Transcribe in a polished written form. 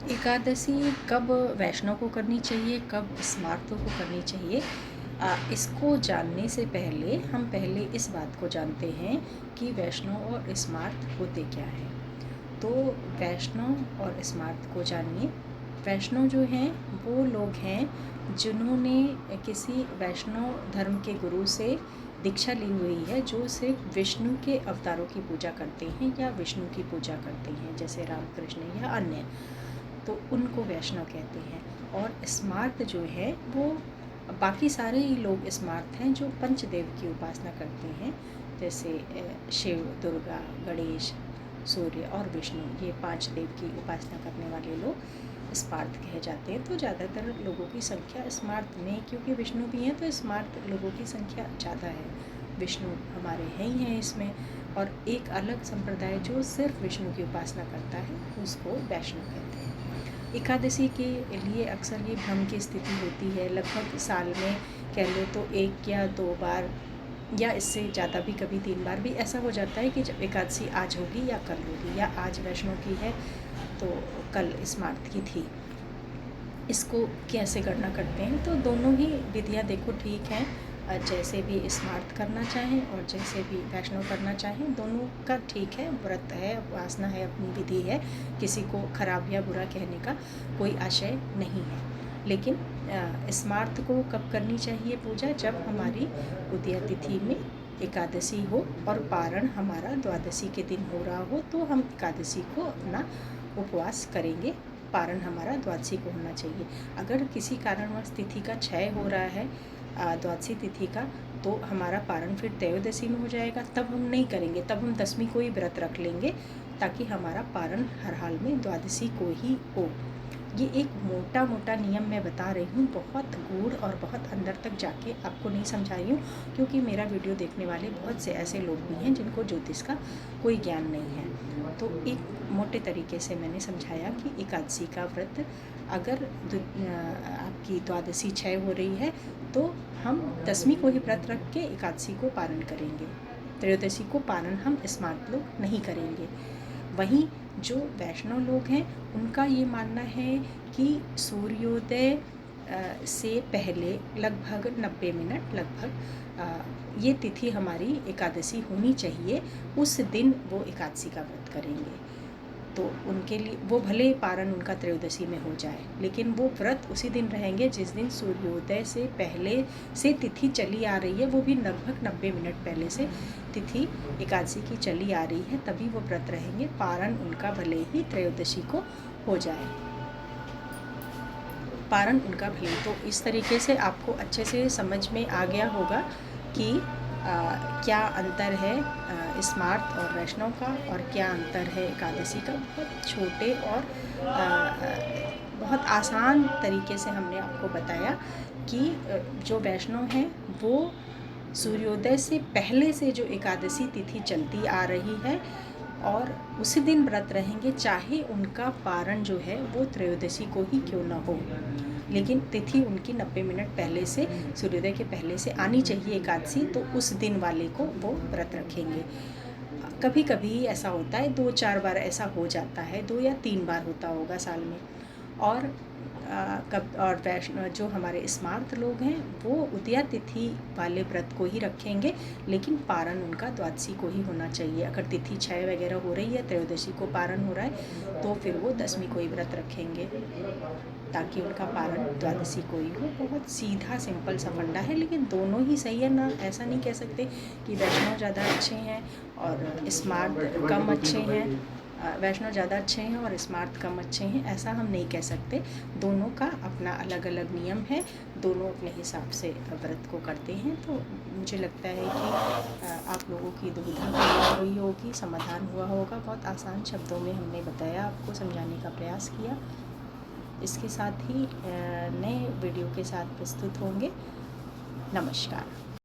एकादशी कब वैष्णव को करनी चाहिए, कब स्मार्तों को करनी चाहिए, इसको जानने से पहले हम पहले इस बात को जानते हैं कि वैष्णव और स्मार्त होते क्या हैं। तो वैष्णव और स्मार्त को जानिए। वैष्णव जो हैं वो लोग हैं जिन्होंने किसी वैष्णव धर्म के गुरु से दीक्षा ली हुई है, जो सिर्फ विष्णु के अवतारों की पूजा करते हैं या विष्णु की पूजा करते हैं, जैसे रामकृष्ण या अन्य, तो उनको वैष्णव कहते हैं। और स्मार्त जो है वो बाकी सारे ही लोग स्मार्त हैं जो पंचदेव की उपासना करते हैं, जैसे शिव, दुर्गा, गणेश, सूर्य और विष्णु, ये 5 देव की उपासना करने वाले लोग स्मार्त कहे जाते हैं। तो ज़्यादातर लोगों की संख्या स्मार्त में, क्योंकि विष्णु भी हैं तो स्मार्त लोगों की संख्या ज़्यादा है। विष्णु हमारे हैं ही हैं इसमें। और एक अलग संप्रदाय जो सिर्फ विष्णु की उपासना करता है उसको वैष्णव कहते हैं। एकादशी के लिए अक्सर ये भ्रम की स्थिति होती है। लगभग साल में कह लो तो 1 या 2 बार या इससे ज़्यादा भी, कभी 3 बार भी ऐसा हो जाता है कि जब एकादशी आज होगी या कल होगी, या आज वैष्णव की है तो कल स्मार्त की थी। इसको कैसे गणना करते हैं, तो दोनों ही विधियाँ देखो ठीक हैं। जैसे भी स्मार्त करना चाहें और जैसे भी वैष्णव करना चाहें, दोनों का ठीक है। व्रत है, उपासना है, अपनी विधि है, किसी को खराब या बुरा कहने का कोई आशय नहीं है। लेकिन स्मार्त को कब करनी चाहिए पूजा, जब हमारी उदया तिथि में एकादशी हो और पारण हमारा द्वादशी के दिन हो रहा हो, तो हम एकादशी को अपना उपवास करेंगे। पारण हमारा द्वादशी को होना चाहिए। अगर किसी कारणवश तिथि का क्षय हो रहा है द्वादशी तिथि का, तो हमारा पारण फिर त्रयोदशी में हो जाएगा, तब हम नहीं करेंगे, तब हम दसवीं को ही व्रत रख लेंगे, ताकि हमारा पारण हर हाल में द्वादशी को ही हो। ये एक मोटा मोटा नियम मैं बता रही हूँ, बहुत गूढ़ और बहुत अंदर तक जाके आपको नहीं समझा रही हूँ, क्योंकि मेरा वीडियो देखने वाले बहुत से ऐसे लोग भी हैं जिनको ज्योतिष का कोई ज्ञान नहीं है। तो एक मोटे तरीके से मैंने समझाया कि एकादशी का व्रत अगर आपकी द्वादशी क्षय हो रही है तो हम दसवीं को ही व्रत रख के एकादशी को पारण करेंगे, त्रयोदशी को पारण हम स्मार्त लोग नहीं करेंगे। वहीं जो वैष्णव लोग हैं उनका ये मानना है कि सूर्योदय से पहले लगभग 90 मिनट ये तिथि हमारी एकादशी होनी चाहिए, उस दिन वो एकादशी का व्रत करेंगे। तो उनके लिए वो भले पारण उनका त्रयोदशी में हो जाए, लेकिन वो व्रत उसी दिन रहेंगे जिस दिन सूर्योदय से पहले से तिथि चली आ रही है, वो भी लगभग 90 मिनट पहले से तिथि एकादशी की चली आ रही है, तभी वो व्रत रहेंगे। पारण उनका भले ही त्रयोदशी को हो जाए, पारण उनका भले। तो इस तरीके से आपको अच्छे से समझ में आ गया होगा कि क्या अंतर है स्मार्त और वैष्णव का, और क्या अंतर है एकादशी का। बहुत छोटे और बहुत आसान तरीके से हमने आपको बताया कि जो वैष्णव हैं वो सूर्योदय से पहले से जो एकादशी तिथि चलती आ रही है और उसी दिन व्रत रहेंगे, चाहे उनका पारण जो है वो त्रयोदशी को ही क्यों ना हो, लेकिन तिथि उनकी 90 मिनट पहले से, सूर्योदय के पहले से आनी चाहिए एकादशी, तो उस दिन वाले को वो व्रत रखेंगे। कभी कभी ऐसा होता है, 2-4 बार ऐसा हो जाता है, 2 या 3 बार होता होगा साल में। और वैष्णव जो हमारे स्मार्त लोग हैं वो उदया तिथि वाले व्रत को ही रखेंगे, लेकिन पारण उनका द्वादशी को ही होना चाहिए। अगर तिथि क्षय वगैरह हो रही है, त्रयोदशी को पारण हो रहा है, तो फिर वो दसवीं को ही व्रत रखेंगे, ताकि उनका पारण द्वादशी को ही हो। बहुत सीधा सिंपल सा फंडा है, लेकिन दोनों ही सही है ना। ऐसा नहीं कह सकते कि वैष्णव ज़्यादा अच्छे हैं और स्मार्त कम अच्छे हैं, वैष्णव ज़्यादा अच्छे हैं और स्मार्त कम अच्छे हैं, ऐसा हम नहीं कह सकते। दोनों का अपना अलग अलग नियम है, दोनों अपने हिसाब से व्रत को करते हैं। तो मुझे लगता है कि आप लोगों की दुविधा दूर हुई होगी, समाधान हुआ होगा। बहुत आसान शब्दों में हमने बताया, आपको समझाने का प्रयास किया। इसके साथ ही नए वीडियो के साथ प्रस्तुत होंगे। नमस्कार।